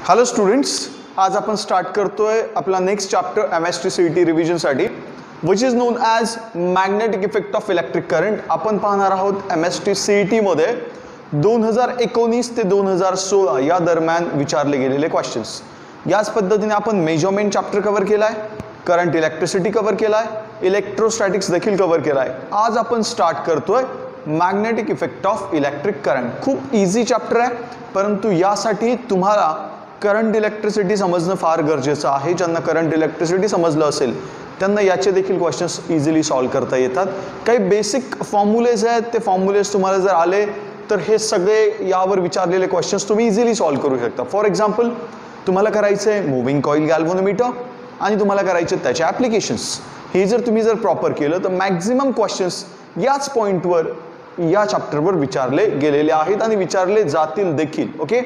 Hello students, आज आपण start करतोय आपला नेक्स्ट चॅप्टर MST CET रिव्हिजनसाठी which is known as magnetic effect of electric current. आपण पाहणार आहोत MST CET मध्ये 2019 ते 2016 या दरम्यान विचारले गेलेले क्वेश्चन्स. याच पद्धतीने आपण मेजरमेंट चॅप्टर कव्हर केला आहे, करंट इलेक्ट्रिसिटी कव्हर केला आहे, इलेक्ट्रोस्टॅटिक्स देखील कव्हर केला आहे. आज आपण स्टार्ट करतोय magnetic effect of electric current. खूप इझी चॅप्टर आहे, परंतु यासाठी तुम्हाला करंट इलेक्ट्रिसिटी समजणं फार गरजेचं आहे. ज्यांना करंट इलेक्ट्रिसिटी समजलं असेल त्यांना याचे देखील क्वेश्चन्स इझिली सॉल्व करता येतात. काही बेसिक फॉर्म्युलेज आहेत, ते फॉर्म्युलेज तुम्हाला जर आले तर हे सगळे यावर विचारलेले क्वेश्चन्स तुम्ही इझिली सॉल्व करू शकता. फॉर एक्झाम्पल, तुम्हाला करायचं आहे मूव्हिंग कॉईल गॅल्व्हनोमीटर आणि तुम्हाला करायचे त्याचे ॲप्लिकेशन्स. हे जर तुम्ही प्रॉपर केलं तर मॅक्झिमम क्वेश्चन्स याच पॉईंटवर या चॅप्टरवर विचारले गेलेले आहेत आणि विचारले जातील देखील. Okay,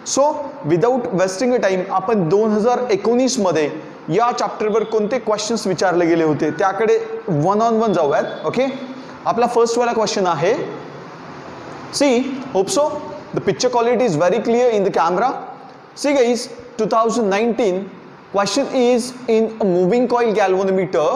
so without wasting a time आपण 2019 मध्ये या चॅप्टरवर कोणते क्वेश्चन्स विचारले गेले होते त्याकडे वन ऑन वन जाऊयात. ओके, आपला फर्स्ट वाला क्वेश्चन आहे, see hope so the picture quality is very clear in the camera. See guys, 2019 question is in a moving coil galvanometer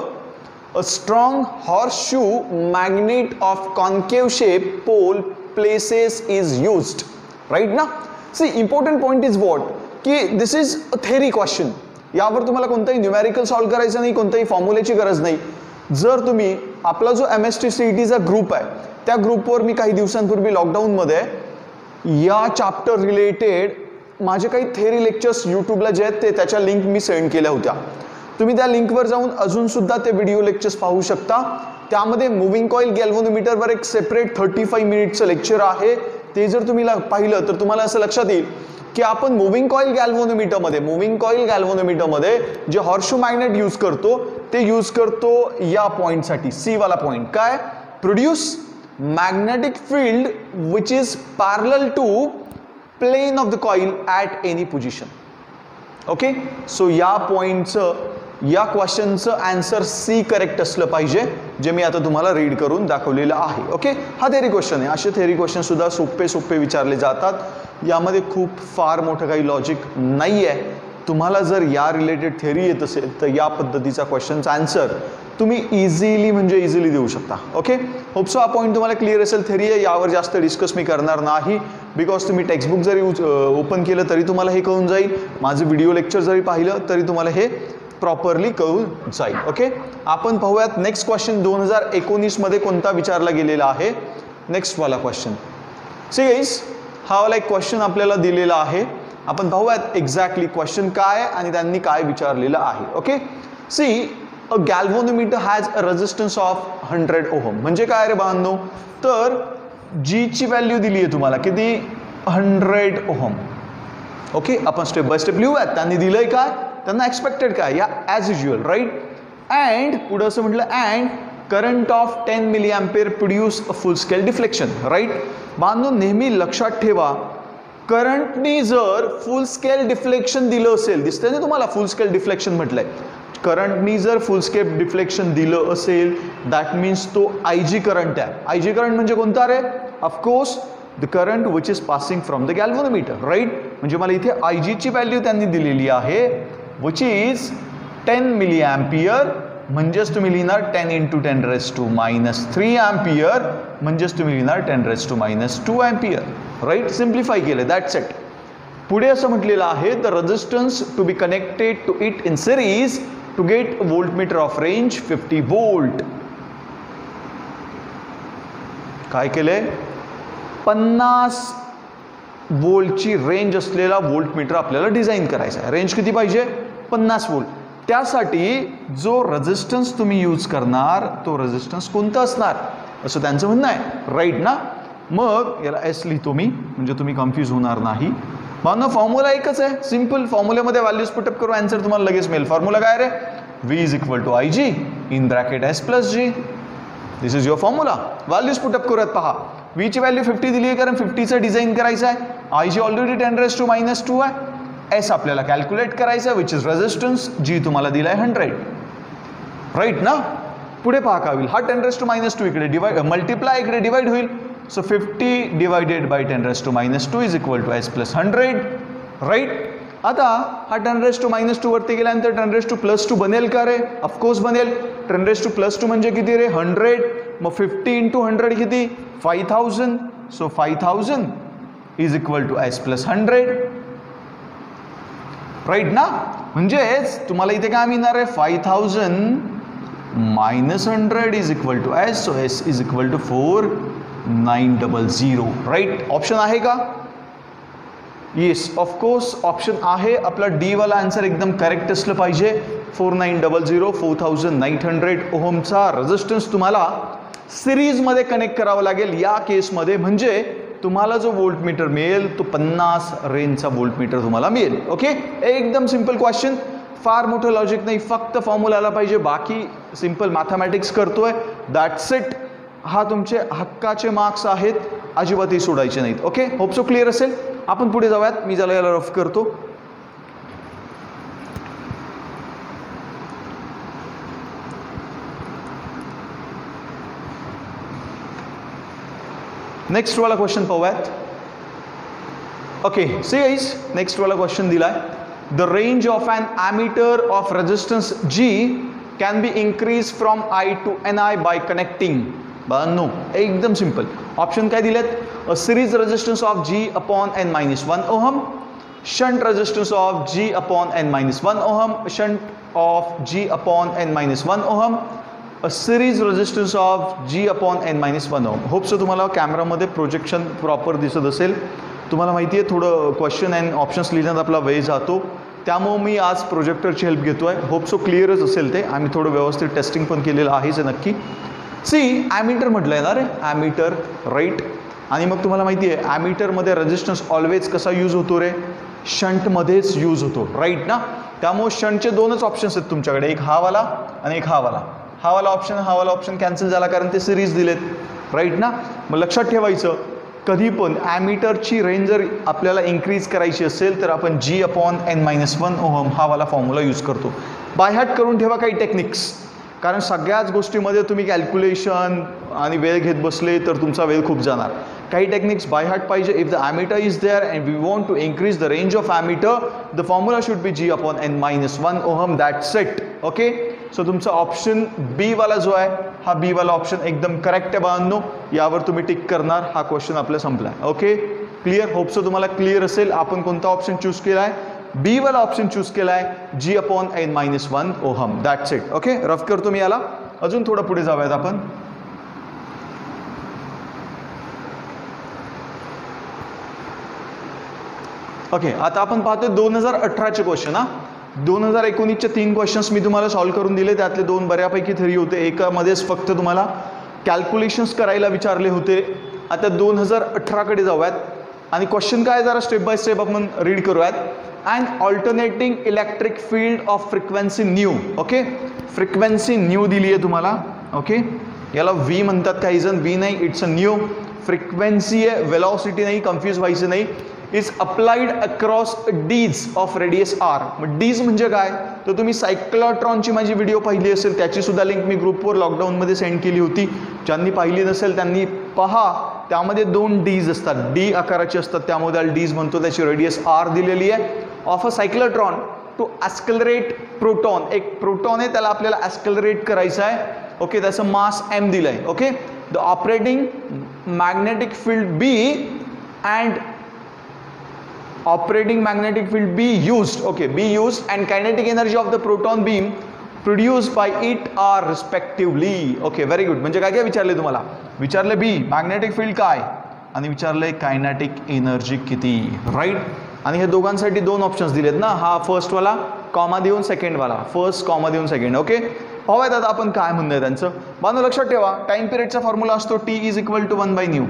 a strong horseshoe magnet of concave shape pole places is used. Right now, see important point is what की this is a theory question. यावर तुम्हाला कोणताही numerical solve करायचं नाही, कोणत्याही फॉर्म्युलेची गरज नाही. जर तुम्ही आपला जो MST CETचा ग्रुप आहे त्या ग्रुपवर मी काही दिवसांपूर्वी लॉकडाऊनमध्ये या चॅप्टर रिलेटेड माझे काही थेरी लेक्चर्स यूट्यूबला जे आहेत ते त्याच्या लिंक मी सेंड केल्या होत्या. तुम्ही त्या लिंकवर जाऊन अजून सुद्धा ते व्हिडिओ लेक्चर्स पाहू शकता. त्यामध्ये मूव्हिंग कॉईल गॅल्व्हनोमीटरवर एक सेपरेट 35 मिनिटचं लेक्चर आहे. ते जर तुम्ही पाहिलं तर तुम्हाला असं लक्षात येईल की आपण मूव्हिंग कॉईल गॅल्व्हनोमीटरमध्ये जे हॉर्सशू मॅग्नेट यूज करतो ते यूज करतो या पॉईंटसाठी. सी वाला पॉईंट काय, produce magnetic field which is parallel to plane of the coil at any position. Okay, so या पॉईंटचं या क्वेश्चनचं आन्सर सी करेक्ट असलं पाहिजे, जे मी आता तुम्हाला रीड करून दाखवलेलं आहे. ओके, हा थेरी क्वेश्चन आहे. असे थेरी क्वेश्चन सुद्धा सोपे विचारले जातात. यामध्ये खूप फार मोठं काही लॉजिक नाही आहे. तुम्हाला जर या रिलेटेड थेरी येत असेल तर या पद्धतीचा क्वेश्चनचा आन्सर तुम्ही इझिली देऊ शकता. ओके, होप सो हा पॉईंट तुम्हाला क्लिअर असेल. थेरी आहे, यावर जास्त डिस्कस मी करणार नाही, बिकॉज तुम्ही टेक्स्टबुक जरी ओपन केलं तरी तुम्हाला हे कळून जाईल. माझं व्हिडिओ लेक्चर जरी पाहिलं तरी तुम्हाला हे प्रॉपरली कळून जाईल. ओके, आपण पाहूयात नेक्स्ट क्वेश्चन 2019 मध्ये कोणता विचारला गेलेला आहे. नेक्स्ट वाला क्वेश्चन, सी गाइस, हा वाला एक क्वेश्चन आपल्याला दिलेला आहे. आपण पाहूयात एक्झॅक्टली क्वेश्चन काय आणि त्यांनी काय विचारलेलं आहे. Okay, see a galvanometer has a resistance of 100 ohm. म्हणजे काय रे बांधनो, तर जी ची व्हॅल्यू दिली आहे तुम्हाला किती, 100 ओहम. ओके, आपण स्टेप बाय स्टेप लिहूयात. त्यांनी दिलंय काय, त्यांना एक्सपेक्टेड काय, या ॲज युज्युअल. राईट, अँड पुढे असं म्हटलं, and current of 10 milli ampere produce a full scale deflection. Right, बांधून नेहमी लक्षात ठेवा, करंटनी जर फुल स्केल डिफ्लेक्शन दिलं असेल, दिसतंय ना तुम्हाला फुल स्केल डिफ्लेक्शन म्हटलंय, करंटनी जर फुल स्केल डिफ्लेक्शन दिलं असेल दॅट मीन्स तो IG करंट आहे. IG करंट म्हणजे कोणता रे, of course the current which is passing from the galvanometer. Right, म्हणजे मला इथे IG ची व्हॅल्यू त्यांनी दिलेली आहे विच इज 10 मिली अँपिअर. म्हणजेच तुम्ही लिहिणार 10 × 10⁻³ अँपिअर, म्हणजेच तुम्ही लिहिणार 10⁻² अँपिअर. राईट, सिम्प्लिफाय केलं, दॅट्स इट. पुढे असं म्हटलेलं आहे, the resistance to be connected to it in series to get voltmeter of range 50 volt. काय केलंय, 50 वोल्टची रेंज असलेला वोल्टमीटर आपल्याला डिझाईन करायचा आहे. रेंज किती पाहिजे, 50 वोल्ट. त्यासाठी जो रेजिस्टन्स तुम्ही यूज करणार तो रेजिस्टन्स कोणता असणार असं त्यांचं म्हणणं आहे. राईट ना, मग याला S लिहितो मी म्हणजे तुम्ही कन्फ्यूज होणार नाही. म्हणून फॉर्म्युला एकच आहे, सिंपल. फॉर्म्युल्यामध्ये व्हॅल्यूज पुटअप करू, आन्सर तुम्हाला लगेच मिळेल. फॉर्म्युला काय रे, V = IG in bracket S + G. This is your formula. Values put up करूयात. पहा, V ची व्हॅल्यू 50 दिली आहे कारण 50चं डिझाईन करायचं आहे. IG ऑलरेडी 10⁻² आहे. S आपल्याला कॅल्क्युलेट करायचं आहे विच इज रेजिस्टन्स. G तुम्हाला दिला आहे 100. राईट ना, पुढे पहा काय होईल, हा 10⁻² इकडे डिवाइड मल्टिप्लाय इकडे डिवाइड होईल. So 50 divided by 10⁻² is equal to S + 100, right? आता हा 10⁻² वरती गेल्यानंतर 10⁻+2 बनेल का रे? ऑफकोर्स बनेल. 10⁻+2 म्हणजे किती रे? 100. मग 50 × 100 किती? 5000. So 5000 is equal to S + 100. Right ना? म्हणजेच तुम्हाला इथे काय मिळणार आहे? 5000 - 100 is equal to S. So S is equal to 4900. Right? Option आहे का? येस, ऑफकोर्स ऑप्शन आहे. आपला डी वाला आन्सर एकदम करेक्ट असलं पाहिजे. 4900 4900 ओहमचा रेझिस्टन्स तुम्हाला सिरीजमध्ये कनेक्ट करावा लागेल या केसमध्ये, म्हणजे तुम्हाला जो व्होल्टमीटर मिळेल तो 50 रेंजचा व्होल्टमीटर तुम्हाला मिळेल. ओके, एकदम सिंपल क्वेश्चन, फार मोठं लॉजिक नाही, फक्त फॉर्म्युला आला पाहिजे, बाकी सिंपल मॅथमॅटिक्स करतोय, दॅट्स इट. हा तुमचे हक्काचे मार्क्स आहेत, अजिबातही सोडायचे नाहीत. ओके, होप सो क्लिअर असेल. आपण पुढे जाऊयात. मी ज्याला याला रफ करतो. नेक्स्ट वाला क्वेश्चन पाहूयात. ओके, सी गाइस, नेक्स्ट वाला क्वेश्चन दिलाय. The range of an ammeter of resistance G can be increase from I to Ni by connecting. No, एकदम सिंपल. ऑप्शन काय दिलेत? A series resistance of G upon n-1 ohm, shunt resistance of G upon n-1 ohm, shunt of G upon n-1 ohm, a series resistance of G upon n-1 ohm. Hope so तुम्हाला कॅमेरामध्ये projection proper दिसत असेल. तुम्हाला माहिती आहे थोडं question and options लिहिण्यात आपला वेळ जातो, त्यामुळे मी आज प्रोजेक्टरची हेल्प घेतो आहे. होप सो क्लिअरच असेल ते. आम्ही थोडं व्यवस्थित टेस्टिंग पण केलेलं आहेच नक्की. सी, ॲमीटर म्हटलं आहे ना रे, ॲमीटर, राईट. आणि मग तुम्हाला माहिती आहे ॲमीटरमध्ये रेजिस्टन्स ऑलवेज कसा यूज होतो रे? शंटमध्येच यूज होतो, राईट ना. त्यामुळे शंटचे दोनच ऑप्शन्स आहेत तुमच्याकडे, एक हा वाला आणि एक हा वाला. हा वाला ऑप्शन कॅन्सल झाला कारण ते सिरीज दिलेत, राईट ना. मग लक्षात ठेवायचं, कधी पण ॲमीटरची रेंज जर आपल्याला इन्क्रीज करायची असेल तर आपण G upon n-1 ओहम हा वाला फॉर्म्युला यूज करतो. बायहार्ट करून ठेवा काही टेक्निक्स, कारण सगळ्याच गोष्टीमध्ये तुम्ही कॅल्क्युलेशन आणि वेळ घेत बसले तर तुमचा वेळ खूप जाणार. काही टेक्निक्स बायहार्ट पाहिजे. If the ammeter is there and we want to increase the range of ammeter, the formula should be G upon n-1 ohm. That's it. Okay, so तुमचा ऑप्शन बी वाला जो आहे, हा बी वाला ऑप्शन एकदम correct आहे बाळांनो. यावर तुम्ही टिक करणार. हा क्वेश्चन आपला संपला. Okay, clear? होप सो तुम्हाला क्लिअर असेल. आपण कोणता ऑप्शन चूज केला आहे? बी वाला ऑप्शन चूज केला आहे, G upon n-1 ohm. That's it. Okay, rough करतो मी याला. अजून थोडं पुढे जाऊयात आपण. ओके, आता आपण पाहतोय 2018चे क्वेश्चन. हा 2019चे 3 क्वेश्चन्स मी तुम्हाला सॉल्व्ह करून दिले. त्यातले 2 बऱ्यापैकी थेरी होते, एकामध्येच फक्त तुम्हाला कॅल्क्युलेशन्स करायला विचारले होते. आता 2018कडे जाऊयात आणि क्वेश्चन काय जरा स्टेप बाय स्टेप आपण रीड करूयात. And alternating electric field of frequency new. Okay, frequency new दिली आहे तुम्हाला. ओके, याला व्ही म्हणतात काही जण, व्ही नाही, इट्स अ न्यू फ्रिक्वेन्सी आहे, वेलॉसिटी नाही, कन्फ्यूज व्हायचं नाही. Is applied across dees of radius R. मग डीज म्हणजे काय? तर तुम्ही सायक्लोट्रॉनची माझी व्हिडिओ पाहिली असेल, त्याची सुद्धा लिंक मी ग्रुपवर लॉकडाऊनमध्ये सेंड केली होती. ज्यांनी पाहिली नसेल त्यांनी पहा. त्यामध्ये 2 डीज असतात, डी आकाराची असतात, त्यामुळे त्याला डीज म्हणतो. त्याची रेडियस आर दिलेली आहे. Of a cyclotron to accelerate proton. एक प्रोटॉन आहे, त्याला आपल्याला ॲस्कलरेट करायचं आहे. ओके, त्याचं मास m दिलं आहे. Okay, the operating magnetic field B and operating magnetic field be used, okay, be used and kinetic energy of the proton beam produced by it are respectively. okay, very good. म्हणजे काय काय विचारले तुम्हाला? विचारले बी magnetic field काय आणि विचारले kinetic energy किती, राईट. आणि हे दोघांसाठी 2 ऑप्शन्स दिलेत ना, हा फर्स्ट वाला कॉमा देऊन सेकंड वाला, फर्स्ट कॉमा देऊन सेकंड. ओके, पाहूयात आता आपण काय म्हणणं आहे त्यांचं. बांधव लक्षात ठेवा, टाइम पिरियडचा फॉर्म्युला असतो T is equal to 1/μ,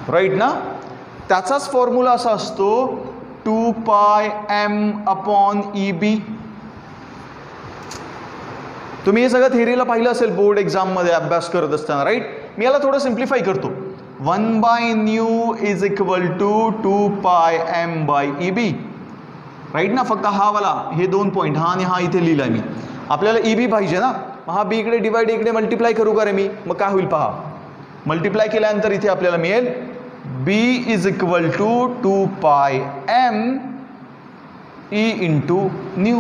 right ना. त्याचाच फॉर्म्युला असा असतो 2πm/EB. तुम्ही हे सगळं थेरीला पाहिलं असेल बोर्ड एक्झाममध्ये अभ्यास करत असताना, राईट. मी याला थोडं सिम्प्लिफाय करतो. 1/μ is equal to 2πm/EB, right ना. फक्त हा वाला हे 2 पॉईंट, हा आणि हा इथे लिहिला मी. आपल्याला EB पाहिजे ना, हा बी इकडे डिवाइड, इकडे मल्टिप्लाय करू का रे मी? मग काय होईल पहा, मल्टिप्लाय केल्यानंतर इथे आपल्याला मिळेल B is equal to 2πm e into nu,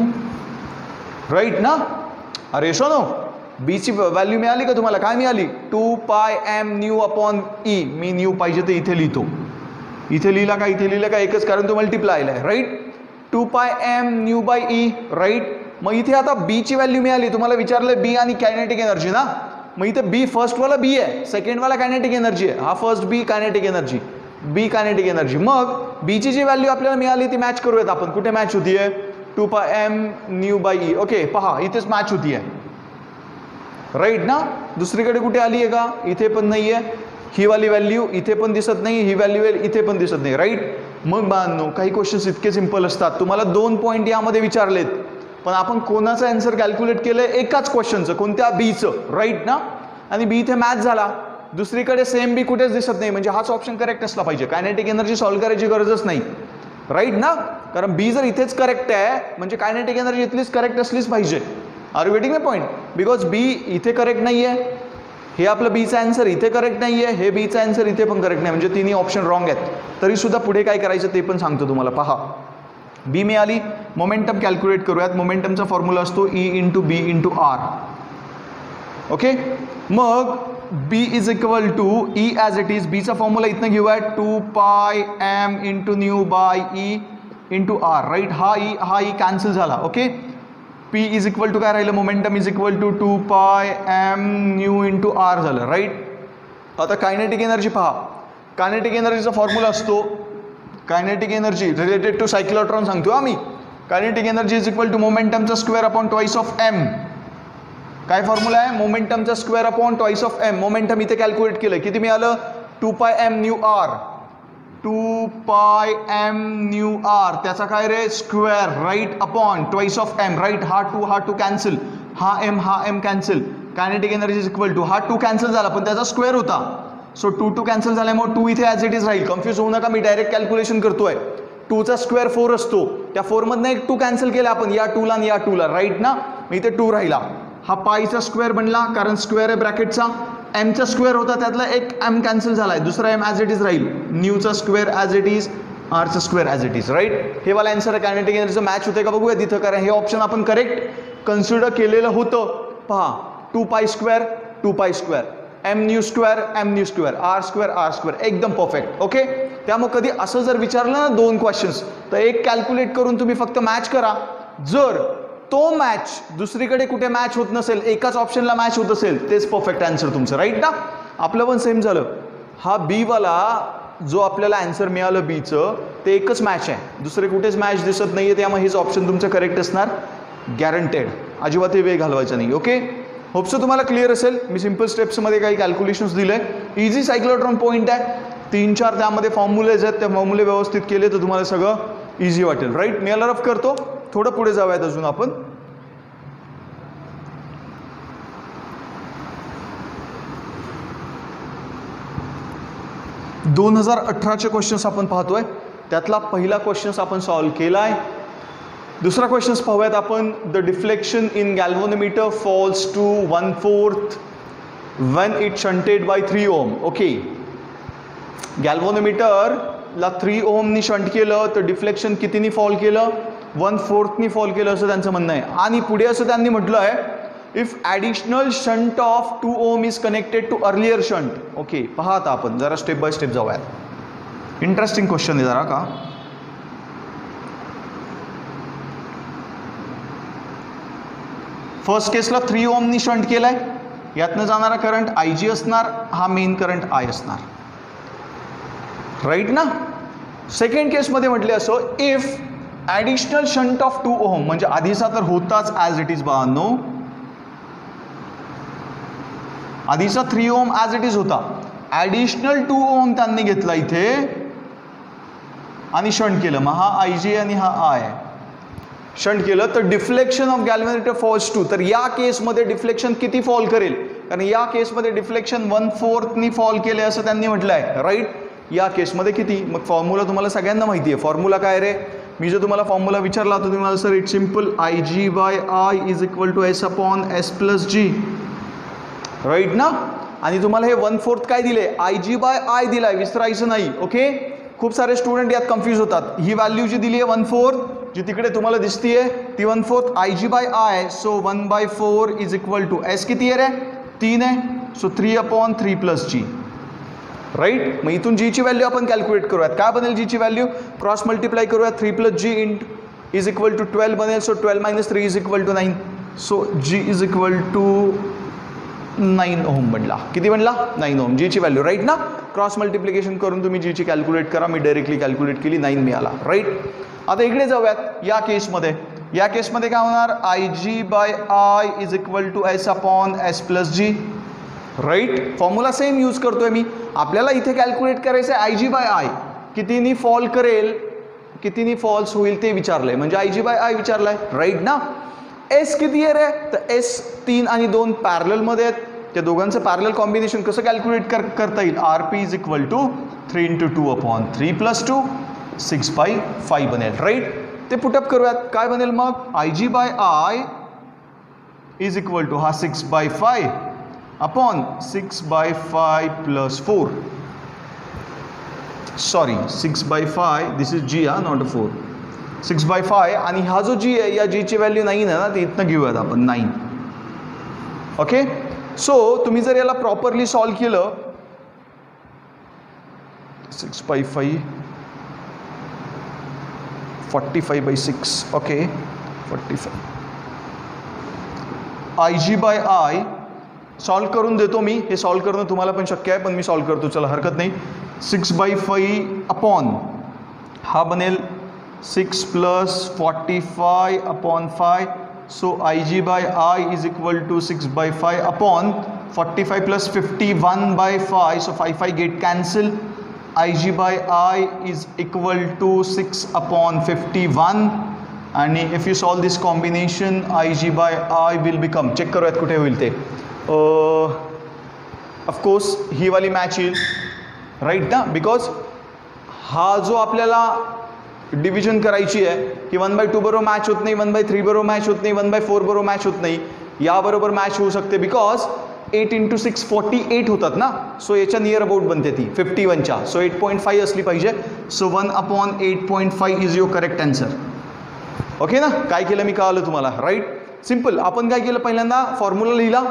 right ना. अरे शोनो, बीची व्हॅल्यू मिळाली का तुम्हाला? काय मिळाली? 2 pi M new upon E. मी न्यू पाहिजे तर इथे लिहितो. इथे लिहिला का? इथे लिहिलं का? एकच, कारण तो मल्टिप्लायला आहे, right. 2 pi M nu by E, right. मग इथे आता बीची व्हॅल्यू मिळाली. तुम्हाला विचारलं बी आणि कायनेटिक एनर्जी ना. मग इथे बी फर्स्टवाला बी आहे, सेकंडवाला कायनेटिक एनर्जी आहे. हा फर्स्ट बी कायनेटिक एनर्जी, बी कायनेटिक एनर्जी. मग बीची जी व्हॅल्यू आपल्याला मिळाली ती मॅच करूयात आपण. कुठे मॅच होतीये? 2 pi M nu by E. Okay, पहा इथेच मॅच होतीये, राईट ना. दुसरीकडे कुठे आली आहे का? इथे पण नाहीये. ही वाली व्हॅल्यू इथे पण दिसत नाही, ही व्हॅल्यू इथे पण दिसत नाही, राईट. मग बांधनो काही क्वेश्चन्स इतके सिंपल असतात. तुम्हाला 2 पॉईंट यामध्ये विचारलेत, पण आपण कोणाचं आन्सर कॅल्क्युलेट केलंय? एकाच क्वेश्चनचं, कोणत्या? बीचं, राईट ना. आणि बी इथे मॅच झाला. दुसरीकडे सेम बी कुठेच दिसत नाही, म्हणजे हाच ऑप्शन करेक्ट असला पाहिजे. कायनेटिक एनर्जी सॉल्व्ह करायची गरजच नाही, राईट ना. कारण बी जर इथेच करेक्ट आहे म्हणजे कायनेटिक एनर्जी इथलीच करेक्ट असलीच पाहिजे. Are you getting my point? Because B इथे करेक्ट नाहीये, हे आपलं बीचं आन्सर इथे करेक्ट नाहीये, हे बीचं आन्सर इथे पण करेक्ट नाही, म्हणजे तिन्ही ऑप्शन रॉंग आहेत. तरी सुद्धा पुढे काय करायचं ते पण सांगतो तुम्हाला. पहा, बी मिळाली. मोमेंटम कॅल्क्युलेट करूयात. मोमेंटमचा फॉर्म्युला असतो E into B into R. Okay, मग B is equal to E as it is. बीचा फॉर्म्युला इथनं घेऊयात 2 pi M into nu by E into R, right. हा ई कॅन्सल झाला. Okay, P is equal to काय राहिलं? Momentum is equal to 2 pi M nu into R झालं, right. आता kinetic energy पहा. कायनेटिक एनर्जीचा फॉर्म्युला असतो, kinetic energy related to cyclotron सांगतो आम्ही. Kinetic energy is equal to मोमेंटमचा square upon twice of M. काय फॉर्म्युला आहे? मोमेंटमचा square upon twice of M. Momentum इथे कॅल्क्युलेट केलं, किती मिळालं? 2 pi M new R. 2 pi M new R, त्याचा काय रे? Square, right, upon twice of M, right. हा टू कॅन्सल, हा M cancel. Kinetic energy is equal to, हा 2 कॅन्सल झाला पण त्याचा स्क्वेअर होता, सो 2 कॅन्सल झाल्यामुळे 2 इथे ॲज इट इज राहील. कन्फ्यूज होऊ नका, मी डायरेक्ट कॅल्क्युलेशन करतोय. 2चा स्क्वेअर 4 असतो, त्या 4 मधनं एक 2 कॅन्सल केला आपण, या 2ला आणि या 2ला, राईट ना. मग इथे 2 राहिला. हा पायचा स्क्वेअर बनला कारण स्क्वेअर आहे ब्रॅकेटचा. एमचा स्क्वेअर होता, त्यातला एक एम कॅन्सल झालाय, दुसरा एम ॲज इट इज राहील. न्यूचा स्क्वेअर ॲज इट इज, आरचा square as it is, right. हे वाला आन्सर आहे. कायनेटिक एनर्जीचं मॅच होते का बघूया तिथं, कारण हे ऑप्शन आपण करेक्ट कन्सिडर केलेलं होतं. पहा, 2 pi square 2 pi square, M nu square R square, एकदम परफेक्ट. ओके, त्यामुळे कधी असं जर विचारलं ना 2 क्वेश्चन्स, तर एक कॅल्क्युलेट करून तुम्ही फक्त मॅच करा. जर तो मॅच दुसरीकडे कुठे मॅच होत नसेल, एकाच ऑप्शनला मॅच होत असेल, तेच परफेक्ट आन्सर तुमचं, राईट ना. आपलं पण सेम झालं. हा बी वाला जो आपल्याला आन्सर मिळालं बीचं, ते एकच मॅच आहे, दुसरे कुठेच मॅच दिसत नाहीये, त्यामुळे हेच ऑप्शन तुमचं करेक्ट असणार, गॅरंटेड. अजिबात हे वेळ घालवायचा नाही. ओके, होपसो तुम्हाला क्लिअर असेल. मी सिम्पल स्टेप्समध्ये काही कॅल्क्युलेशन्स दिले. इझी सायक्लोट्रॉन पॉईंट आहे. 3-4 त्यामध्ये फॉर्म्युलेज आहेत, त्या फॉर्म्युले व्यवस्थित केले तर तुम्हाला सगळं इझी वाटेल, राईट. मी याला रफ करतो, थोडं पुढे जाऊयात अजून आपण. (2018) क्वेश्चन्स आपण पाहतोय. त्यातला पहिला क्वेश्चन्स आपण सॉल्व्ह केलाय. दुसरा क्वेश्चन्स पाहूयात आपण. The deflection in galvanometer falls to 1/4 when it shunted by 3 ohm. Okay, गॅल्व्हनोमीटरला 3 ohmनी शंट केलं तर डिफ्लेक्शन कितीनी फॉल केलं? 1/4नी फॉल केलं असं त्यांचं म्हणणं आहे. आणि पुढे असं त्यांनी म्हटलं आहे, if additional shunt of 2 ohm is connected to earlier shunt. Okay, पहा आता आपण जरा स्टेप बाय स्टेप जाऊयात. इंटरेस्टिंग क्वेश्चन आहे जरा का. फर्स्ट केसला 3 ohmनी शंट केलाय, यातनं जाणारा करंट IG असणार, हा मेन करंट I असणार, राईट ना. सेकंड केसमध्ये म्हटले असं, if additional shunt of 2 ohm, म्हणजे आधीचा तर होताच ॲज इट इज बानो, आधीचा 3 ohm ॲज इट इज होता, ॲडिशनल 2 ohm त्यांनी घेतला इथे आणि शंट केलं. मग हा IG आणि हा I शंट केलं तर deflection of galvanometer falls to. तर या केसमध्ये डिफ्लेक्शन किती फॉल करेल? कारण या केसमध्ये डिफ्लेक्शन 1/4नी फॉल केले असं त्यांनी म्हटलं आहे, राईट. या केसमध्ये किती? मग फॉर्म्युला तुम्हाला सगळ्यांना माहिती आहे. फॉर्म्युला काय रे? मी जो तुम्हाला फॉर्म्युला विचारला होता तुम्हाला, sir it's simple, IG/I is equal to S/S+G, right ना. आणि तुम्हाला हे 1/4 काय दिले? IG/I दिलाय, विसरायचं नाही. ओके, खूप सारे स्टुडंट यात कन्फ्यूज होतात. ही व्हॅल्यू जी दिली आहे 1/4, जी तिकडे तुम्हाला दिसतीये ती 1/4 IG/I. So 1/4 is equal to S किती आहे रे 3 आहे. So 3/3 plus G. राईट. मग इथून जी ची व्हॅल्यू आपण कॅल्क्युलेट करूयात. काय बनेल जी ची व्हॅल्यू क्रॉस मल्टिप्लाय करूयात 3 plus G is equal to 12 बनेल. So 12 minus 3 is equal to 9. So G is equal to 9 ohm बनला. किती बनला 9 ओहम जी ची व्हॅल्यू. राईट ना. क्रॉस मल्टिप्लिकेशन करून तुम्ही जी ची कॅल्क्युलेट करा. मी डायरेक्टली कॅल्क्युलेट केली 9 मिळाला. राईट. आता इकडे जाऊयात या केसमध्ये. या केसमध्ये काय होणार IG/I is equal to S upon S plus G. Right. Formula same use करतोय मी. आपल्याला इथे कॅल्क्युलेट करायचं आहे IG/I कितीनी फॉल करेल कितीनी फॉल्स होईल ते विचारलंय. म्हणजे IG/I विचारलाय. राईट ना. एस किती आहे रे तर एस 3 आणि 2 पॅरलल मध्ये आहेत. त्या दोघांचं पॅरलल कॉम्बिनेशन कसं कॅल्क्युलेट करता येईल. RP is equal to 3 × 2/3 plus 2 6/5 बनेल. राईट. ते पुटअप करूयात. काय बनेल मग IG/I इज इक्वल टू हा 6/5 upon 6/5 plus 4. Sorry 6/5 this is G not 4. 6/5 आणि हा जो जी आहे या जी ची व्हॅल्यू 9 आहे ना ती इथनं घेऊयात आपण 9. ओके. सो तुम्ही जर याला प्रॉपरली सॉल्व केलं 6/5 45/6. ओके 45 IG/I सॉल्व करून देतो मी. हे सॉल्व करणं तुम्हाला पण शक्य आहे पण मी सॉल्व करतो. चला हरकत नाही. 6/5 अपॉन हा बनेल 6 plus 45/5. So IG/I is equal to 6/5 upon 45 plus 51/5. So 5 get cancel. IG/I is equal to 6/51 आणि if you solve this combination IG/I will become. Check करूयात कुठे होईल ते. ऑफकोर्स ही वाली मॅच येईल. राईट ना. बिकॉज हा जो आपल्याला डिव्हिजन करायची आहे की 1/2 बरोबर मॅच होत नाही 1/3 बरोबर मॅच होत नाही 1/4 बरोबर मॅच होत नाही. याबरोबर मॅच होऊ शकते बिकॉज 8 × 6 48 होतात ना. सो याच्या नियर अबाउट बनते ती 51च्या. सो 8.5 असली पाहिजे. So 1/8.5 is your correct answer. Okay ना. काय केलं मी कळालं तुम्हाला. राईट. सिम्पल. आपण काय केलं पहिल्यांदा फॉर्म्युला लिहिला.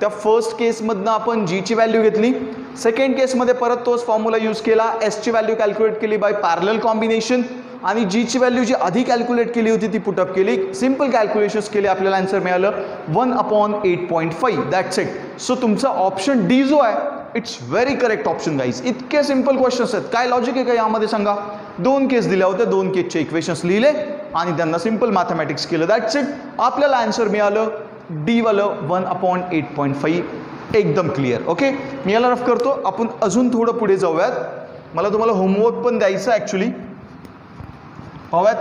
त्या फर्स्ट केसमधनं आपण जी ची व्हॅल्यू घेतली. सेकंड केसमध्ये परत तोच फॉर्म्युला यूज केला. एस ची व्हॅल्यू कॅल्क्युलेट केली बाय पॅरलल कॉम्बिनेशन आणि जी ची व्हॅल्यू जी आधी कॅल्क्युलेट केली होती ती पुटअप केली. सिम्पल कॅल्क्युलेशन्स केले. आपल्याला आन्सर मिळालं 1/8.5. That's it. सो तुमचा ऑप्शन डी जो आहे it's very correct option guys. इतके सिम्पल क्वेश्चन्स आहेत. काय लॉजिक आहे का यामध्ये सांगा. 2 केस दिल्या होत्या 2 केसचे इक्वेशन्स लिहिले आणि त्यांना सिम्पल मॅथमॅटिक्स केलं. That's it. आपल्याला आन्सर मिळालं डी वालं 1/8.5. एकदम क्लिअर. ओके. मी याला रफ करतो. आपण अजून थोडं पुढे जाऊयात. मला तुम्हाला होमवर्क पण द्यायचं ॲक्च्युली. पाहूयात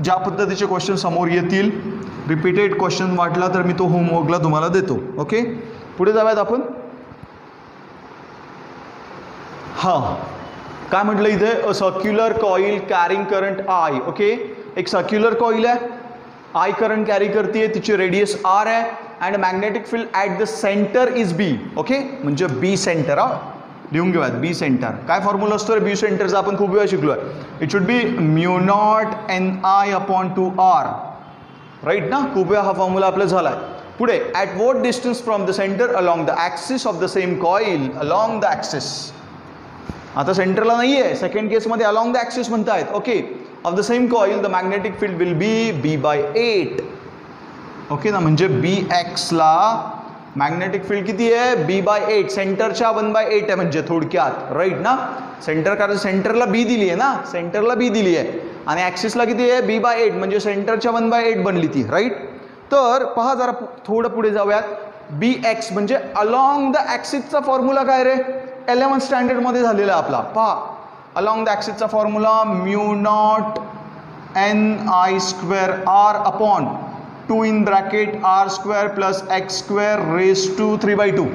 ज्या पद्धतीचे क्वेश्चन समोर येतील. रिपीटेड क्वेश्चन वाटला तर मी तो होमवर्कला तुम्हाला देतो. ओके. पुढे जाऊयात आपण. हां काय म्हटलं इथे a circular coil carrying current I. Okay. एक सर्क्युलर कॉइल आहे. I करंट कॅरी करते. तिची रेडियस R आहे and magnetic field at the centre इज B. ओके. म्हणजे B सेंटर. हा लिहून घेऊयात. बी सेंटर. काय फॉर्म्युला असतो रे बी सेंटरचा आपण खूप वेळा शिकलो आहे. It should be μ0NI/2R. Right ना. खूप वेळा हा फॉर्म्युला आपला झाला आहे. पुढे at what distance from the centre along the axis of the same coil. Along the axis. आता सेंटरला नाही आहे. सेकंड केसमध्ये अलॉंग द ॲक्सिस म्हणतायत. Okay. Of the same coil the magnetic field will be B/8. Okay ना. म्हणजे BX ला magnetic field किती आहे B/8. सेंटरच्या 1/8 आहे म्हणजे थोडक्यात. राईट ना. सेंटर कारण सेंटरला B दिली आहे ना. सेंटरला B दिली आहे आणि ॲक्सिसला किती आहे B/8 म्हणजे सेंटरच्या 1/8 बनली ती. राईट. तर पहा जरा थोडं पुढे जाऊयात. BX म्हणजे अलॉंग द ॲक्सिसचा फॉर्म्युला काय रे 11th स्टँडर्डमध्ये झालेला आपला. पहा अलॉंग द ॲक्सिसचा formula μ0NI²R upon 2 in bracket R² plus X² raise to 3/2.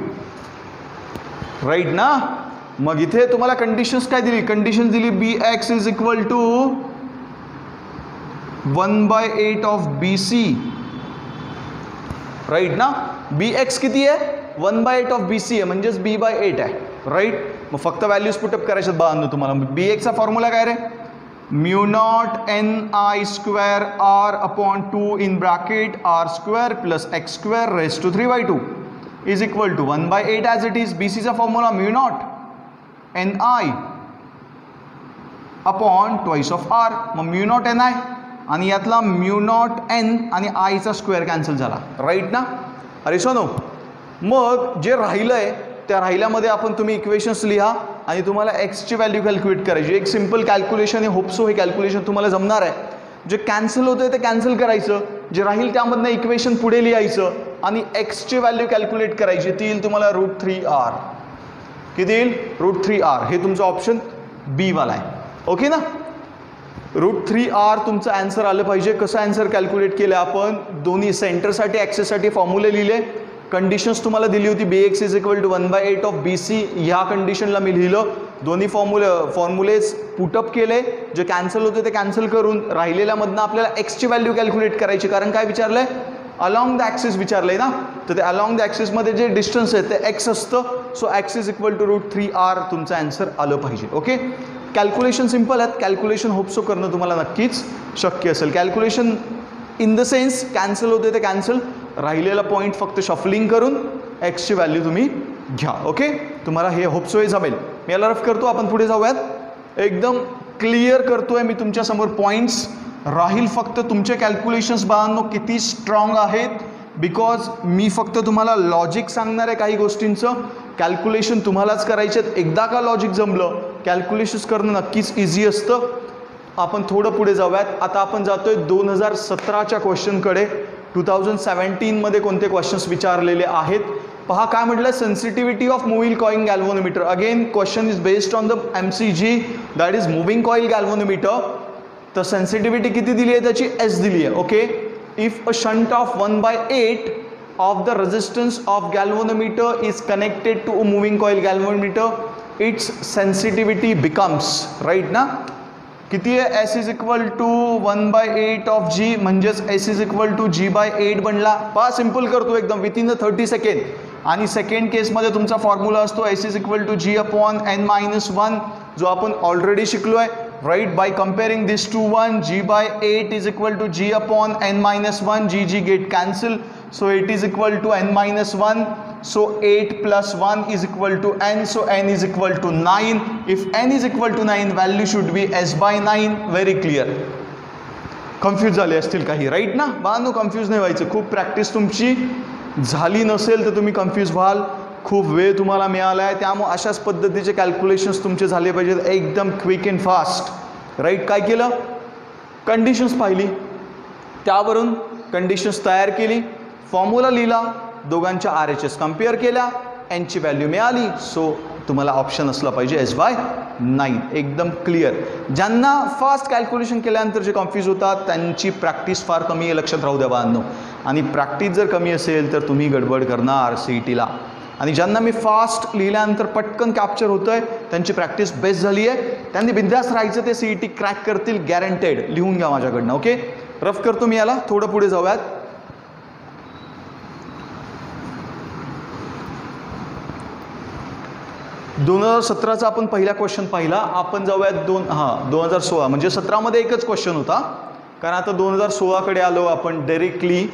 Right ना. मग इथे तुम्हाला कंडिशन्स काय दिली. कंडिशन दिली BX is equal to 1/8 of BC. Right ना. BX किती आहे 1/8 ऑफ BC आहे म्हणजेच B/8 आहे. राईट. मग फक्त व्हॅल्यूज पुटअप करायच्यात बाळांनो तुम्हाला. BX चा फॉर्म्युला काय रे mu naught N I square R upon 2 in bracket R square plus X square raise to 3/2 is equal to 1/8 as it is. बीसीचा formula mu naught N I upon twice of R. मग mu naught N I आणि यातला mu naught N आणि आयचा square cancel झाला, right ना. अरे सोनो, मग जे राहिलं आहे त्या राहिल्यामध्ये आपण तुम्ही इक्वेशन्स लिहा आणि तुम्हाला एक्सची व्हॅल्यू कॅल्क्युलेट करायची. एक सिम्पल कॅल्क्युलेशन आहे, होपसो हे कॅल्क्युलेशन तुम्हाला जमणार आहे. जे कॅन्सल होतं ते कॅन्सल करायचं, जे राहील त्यामधनं इक्वेशन पुढे लिहायचं आणि एक्सची व्हॅल्यू कॅल्क्युलेट करायची. ती येईल तुम्हाला √3r. किती येईल? √3r. हे तुमचं ऑप्शन बी वाला आहे. ओके ना. √3r तुमचं आन्सर आलं पाहिजे. कसं आन्सर कॅल्क्युलेट केलं आपण? दोन्ही सेंटरसाठी ॲक्सेससाठी फॉर्म्युले लिहिले, कंडिशन्स तुम्हाला दिली होती. bx is equal to 1/8 of bc. ह्या कंडिशनला मी लिहिलं. दोन्ही फॉर्म्युलेज पुटअप केले. जे कॅन्सल होते ते कॅन्सल करून राहिलेल्यामधनं आपल्याला एक्सची व्हॅल्यू कॅल्क्युलेट करायची. कारण काय विचारलं आहे? अलॉंग द ॲक्सिस विचारलं आहे ना. तर ते अलॉंग द ॲक्सिसमध्ये जे डिस्टन्स आहे ते एक्स असतं. So X is equal to √3r तुमचं आन्सर आलं पाहिजे. ओके. कॅल्क्युलेशन सिम्पल आहेत. कॅल्क्युलेशन होपसो करणं तुम्हाला नक्कीच शक्य असेल. Calculation in the sense cancel होते ते कॅन्सल, राहिलेला पॉईंट फक्त शफलिंग करून एक्सची व्हॅल्यू तुम्ही घ्या. ओके. तुम्हाला हे होपसोही जमेल. मी याला रफ करतो, आपण पुढे जाऊयात. एकदम क्लिअर करतोय मी तुमच्यासमोर पॉईंट्स. राहील फक्त तुमचे कॅल्क्युलेशन्स बाळांनो किती स्ट्रॉंग आहेत. बिकॉज मी फक्त तुम्हाला लॉजिक सांगणार आहे काही गोष्टींचं. कॅल्क्युलेशन तुम्हालाच करायचे आहेत. एकदा का लॉजिक जमलं कॅल्क्युलेशन्स करणं नक्कीच इझी असतं. आपण थोडं पुढे जाऊयात. आता आपण जातोय 2017च्या क्वेश्चनकडे. 2017मध्ये कोणते क्वेश्चन्स विचारलेले आहेत पहा. काय म्हटलं? Sensitivity of moving coil galvanometer. Again question is based on the MCG, that is moving coil galvanometer. तर सेन्सिटिव्हिटी किती दिली आहे त्याची? एस दिली आहे. Okay. If a shunt of 1/8 of the resistance of galvanometer is connected to a moving coil galvanometer, its sensitivity becomes, right ना. किती आहे? S is equal to 1/8 of G, म्हणजेच S is equal to G/8 बनला. पहा simple करतो एकदम within the 30 second. आणि second केसमध्ये तुमचा फॉर्म्युला असतो S is equal to G upon n-1, जो आपण ऑलरेडी शिकलो आहे. Right, by comparing this to 1, G/8 is equal to G upon n-1, G get cancelled, so it is equal to n-1, so 8 plus 1 is equal to n, so n is equal to 9. If n is equal to 9, value should be S/9. Very clear. Confuse झाले असतील काही, right ना. बाळांनो confuse नाही व्हायचं. खूप practice तुमची झाली नसेल तर तुम्ही कन्फ्यूज व्हाल. खूप वेळ तुम्हाला मिळाला आहे, त्यामुळे अशाच पद्धतीचे कॅल्क्युलेशन्स तुमचे झाले पाहिजेत एकदम क्विक अँड फास्ट. राईट. काय केलं? कंडिशन्स पाहिली, त्यावरून कंडिशन्स तयार केली, फॉर्म्युला लिहिला, दोघांच्या RHS कम्पेअर केल्या, एनची व्हॅल्यू मिळाली. सो तुम्हाला ऑप्शन असला पाहिजे S/9. एकदम क्लिअर. ज्यांना फास्ट कॅल्क्युलेशन केल्यानंतर जे कन्फ्यूज होतात त्यांची प्रॅक्टिस फार कमी आहे, लक्षात राहू द्या बाळांनो. आणि प्रॅक्टिस जर कमी असेल तर तुम्ही गडबड करणार CETला. आणि ज्यांना मी फास्ट लिहिल्यानंतर पटकन कॅप्चर होतं आहे त्यांची प्रॅक्टिस बेस्ट झाली आहे. त्यांनी बिंदास राहायचं, ते CET क्रॅक करतील गॅरंटेड. लिहून घ्या माझ्याकडनं. ओके. रफ करतो मी याला. थोडं पुढे जाऊयात. दोन 2017चा आपण पहिला क्वेश्चन पाहिला. आपण जाऊयात 2016. म्हणजे 17मध्ये एकच क्वेश्चन होता, कारण आता 2016कडे आलो आपण डायरेक्टली.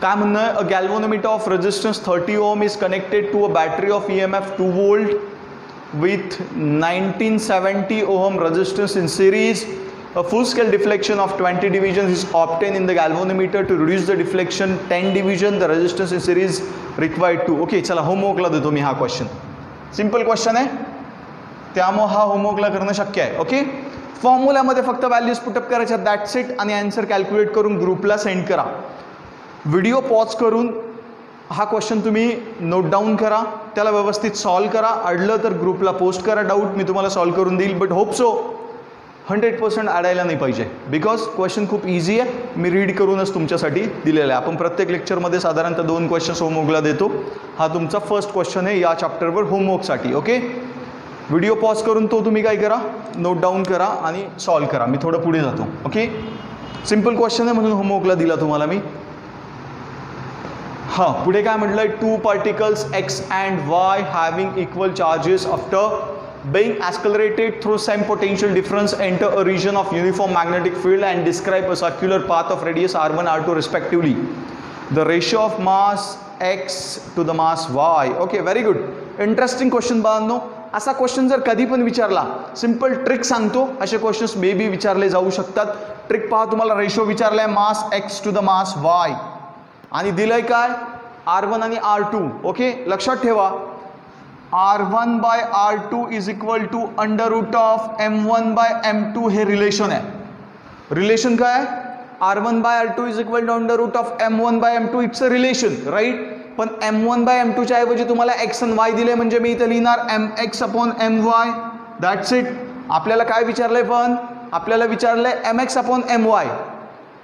काय म्हणणं आहे? A galvanometer of resistance 30 ohm is connected to a battery of EMF 2 volt with 1970 ohm resistance in series. A full scale deflection of 20 divisions is obtained in the galvanometer. To reduce the deflection 10 division, the resistance in series required to. Okay. चला होमवर्कला देतो मी हा question. Simple question आहे, त्यामुळे हा होमवर्कला करणं शक्य आहे. Okay. फॉर्म्युल्यामध्ये फक्त व्हॅल्यूज पुटअप करायच्या, दॅट्स इट. आणि आन्सर कॅल्क्युलेट करून ग्रुपला सेंड करा. व्हिडिओ पॉज करून हा क्वेश्चन तुम्ही नोट डाऊन करा, त्याला व्यवस्थित सॉल्व करा. अडलं तर ग्रुपला पोस्ट करा डाऊट, मी तुम्हाला सॉल्व करून देईल. बट होप सो 100% अडायला नाही पाहिजे, बिकॉज क्वेश्चन खूप इझी आहे. मी रीड करूनच तुमच्यासाठी दिलेला आहे. आपण प्रत्येक लेक्चरमध्ये साधारणतः 2 क्वेश्चन्स होमवर्कला देतो. हा तुमचा फर्स्ट क्वेश्चन आहे या चॅप्टरवर होमवर्कसाठी. ओके. व्हिडिओ पॉज करून तो तुम्ही काय करा, नोट डाऊन करा आणि सॉल्व करा. मी थोडं पुढे जातो. ओके. सिम्पल क्वेश्चन आहे म्हणून होमवर्कला दिला तुम्हाला मी. हां, पुढे काय म्हटलं आहे? 2 particles X and Y having equal charges after being accelerated through same potential difference enter a region of uniform magnetic field and describe a circular path of radius r1 r2 respectively. The ratio of mass x to the mass y. Okay, very good. Interesting question बाळांनो. असा question जर कधी पण विचारला, simple trick सांगतो, असे questions may be विचारले जाऊ शकतात. ट्रिक पहा, तुम्हाला रेशो विचारलाय mass x to the mass y आणि दिलंय काय r1 आणि r2. ओके, लक्षात ठेवा r1 by r2 is equal to under root of m1 by m2 हे रिलेशन आहे. रिलेशन काय आहे? r1 by r2 is equal to under root of m1 by m2. It's a relation, right. पण m1 by m2 च्या ऐवजी तुम्हाला x आणि y दिले म्हणजे मी इथे लिहिणार mx upon my. That's it. आपल्याला काय विचारलंय? पण आपल्याला विचारलंय mx upon my.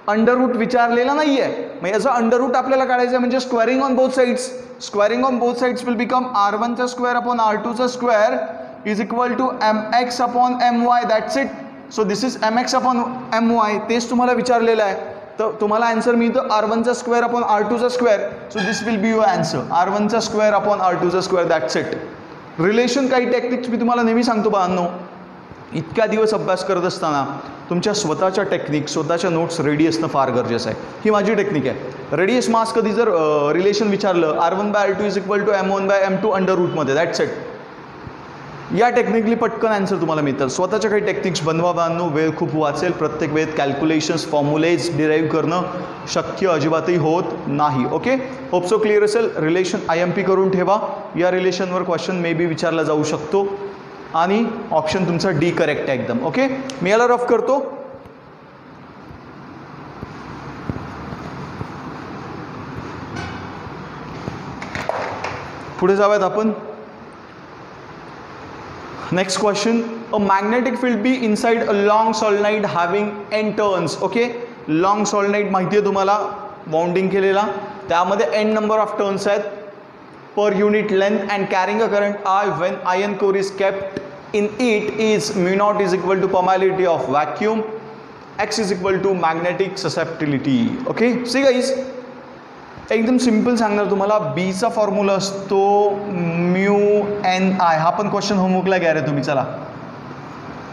Under root विचारलेला नाहीये. मग याचं अंडर रूट आपल्याला काढायचं म्हणजे squaring on both sides. Squaring on both sides will become r1 चा स्क्वेअर अपॉन r2 चा square is equal to mx upon my. That's it. So this is mx upon my. तेच तुम्हाला विचारलेलं आहे. तर तुम्हाला आन्सर मिळतं r1 चा स्क्वेअर अपॉन r2 चा square. So this will be your answer, r1 चा स्क्वेअर अपॉन r2 चा स्क्वेअर. That's it. रिलेशन काही टेक्निक्स मी तुम्हाला नेहमी सांगतो बाळांनो, इतक्या दिवस अभ्यास करत असताना तुमच्या स्वतःच्या टेक्निक, स्वतःच्या नोट्स रेडी असणं फार गरजेचं आहे. ही माझी टेक्निक आहे. रेडियस मास कधी जर रिलेशन विचारलं r1 by r2 is equal to m1 by m2 under रूटमध्ये, दॅट्स इट. या टेक्निकली पटकन आन्सर तुम्हाला मिळतात. स्वतःच्या काही टेक्निक्स बनवा बांधणं, वेळ खूप वाचेल. प्रत्येक वेळेत कॅल्क्युलेशन्स फॉर्म्युलेज डिराईव्ह करणं शक्य अजिबातही होत नाही. ओके, होप सो क्लिअर असेल. रिलेशन IMP करून ठेवा. या रिलेशनवर क्वेश्चन मे बी विचारला जाऊ शकतो आणि ऑप्शन तुमचा डी करेक्ट आहे एकदम. ओके, मी याला रफ करतो. पुढे जाऊयात आपण. Next question, a magnetic field be inside a long solenoid having n turns. Okay, long solenoid माहिती आहे तुम्हाला, बाउंडिंग केलेला, त्यामध्ये n नंबर ऑफ टर्न्स आहेत per unit length and carrying a current I when iron core is kept in it is mu naught is equal to permeability of vacuum, x is equal to magnetic susceptibility. Okay, see guys, एकदम simple सांगणार तुम्हाला. बीचा formula असतो mu N I. हा पण question होमवर्कला घ्या रे तुम्ही. चला,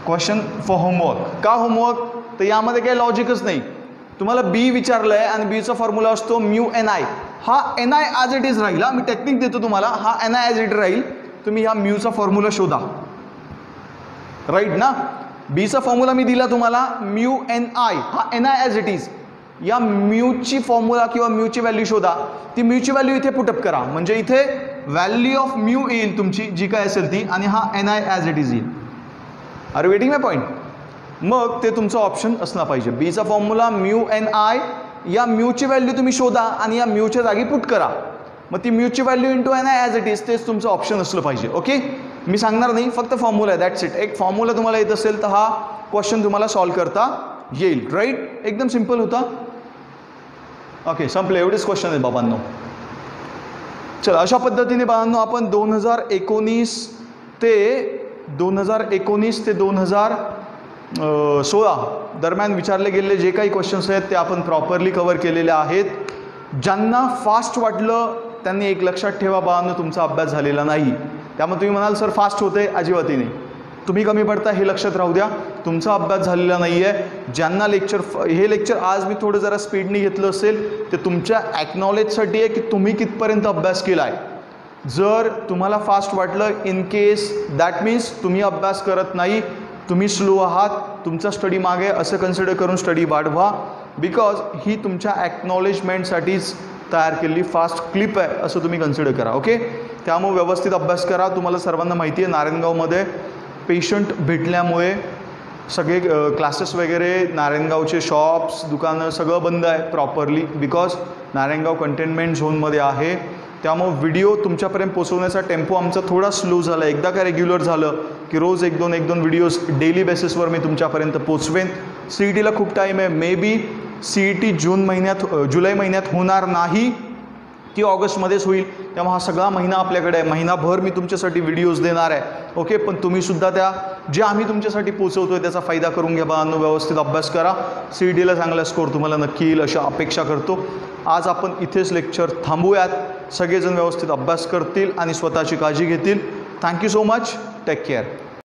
क्वेश्चन फॉर होमवर्क. का होमवर्क? तर यामध्ये काही लॉजिकच नाही. तुम्हाला बी विचारलं आहे आणि बीचा फॉर्म्युला असतो म्यू एन आय. हा N I as it is राहील. मी टेक्निक देतो तुम्हाला. हा एन आय ॲज इट राहील. तुम्ही ह्या म्यूचा फॉर्म्युला शोधा, राईट ना. बीचा फॉर्म्युला मी दिला तुम्हाला म्यू एन आय. हा N I as it is. या म्यूची फॉर्म्युला किंवा म्यूची व्हॅल्यू शोधा. ती म्यूची व्हॅल्यू इथे पुटअप करा म्हणजे इथे व्हॅल्यू ऑफ म्यू येईल तुमची जी काय असेल ती, आणि हा N I as it is येईल. Are you waiting my point? मग ते तुमचं ऑप्शन असला पाहिजे. बीचा फॉर्म्युला म्यू एन आय. या म्यूची व्हॅल्यू तुम्ही शोधा आणि या म्यूच्या जागी पुट करा. मग ती म्यूची value into N I as it is, तेच तुमचं ऑप्शन असलं पाहिजे. ओके, मी सांगणार नाही, फक्त फॉर्म्युला आहे. That's it. एक फॉर्म्युला तुम्हाला येत असेल तर हा क्वेश्चन तुम्हाला सॉल्व करता येईल, राईट. एकदम सिंपल होता. ओके, संपले. एवढेच क्वेश्चन आहेत बाबांनो. चला, अशा पद्धतीने बाबांनो आपण 2019 ते 2016 दरम्यान विचारले गेलेले जे काही क्वेश्चन्स आहेत ते आपण प्रॉपरली कव्हर केलेले आहेत. ज्यांना फास्ट वाटलं त्यांनी एक लक्षात ठेवा बाबांनो, तुमचा अभ्यास झालेला नाही. त्यामुळे तुम्ही म्हणाल सर फास्ट होते, अजिबातही नाही. तुम्ही कमी पडता हे लक्षात राहू द्या. तुमचा अभ्यास झालेला नाही आहे. ज्यांना हे लेक्चर आज मी थोडं जरा स्पीडने घेतलं असेल ते तुमच्या ॲक्नॉलेजसाठी आहे की तुम्ही कितपर्यंत अभ्यास केला आहे. जर तुम्हाला फास्ट वाटलं, इन केस दॅट मीन्स तुम्ही अभ्यास करत नाही, तुम्ही स्लो आहात, तुमचा स्टडी मागे असं कन्सिडर करून स्टडी वाढवा. बिकॉज ही तुमच्या ॲक्नॉलेजमेंटसाठीच तयार केलेली फास्ट क्लिप आहे असं तुम्ही कन्सिडर करा. ओके, त्यामुळे व्यवस्थित अभ्यास करा. तुम्हाला सर्वांना माहिती आहे नारायणगावमध्ये पेशंट भेटल्यामुळे सगळे क्लासेस वगैरे, नारायणगावचे शॉप्स, दुकानं सगळं बंद आहे प्रॉपरली. बिकॉज नारायणगाव कंटेनमेंट झोनमध्ये आहे. त्यामुळे व्हिडिओ तुमच्यापर्यंत पोचवण्याचा टेम्पो आमचा थोडा स्लो झाला. एकदा का रेग्युलर झालं की रोज एक दोन व्हिडिओज डेली बेसिसवर मी तुमच्यापर्यंत पोचवेन. CETला खूप टाईम आहे. मे बी CET जुलै महिन्यात होणार नाही की ऑगस्टमध्येच होईल. त्यामुळे हा सगळा महिना आपल्याकडे आहे. महिनाभर मी तुमच्यासाठी व्हिडिओज देणार आहे. ओके, पण तुम्हीसुद्धा त्या जे आम्ही तुमच्यासाठी पोचवतो आहे त्याचा फायदा करून घ्या बाळांनो. व्यवस्थित अभ्यास करा. CETला चांगला स्कोर तुम्हाला नक्की येईल अशी अपेक्षा करतो. आज आपण इथेच लेक्चर थांबूयात. सगळेजण व्यवस्थित अभ्यास करतील आणि स्वतःची काळजी घेतील. Thank you so much. Take care.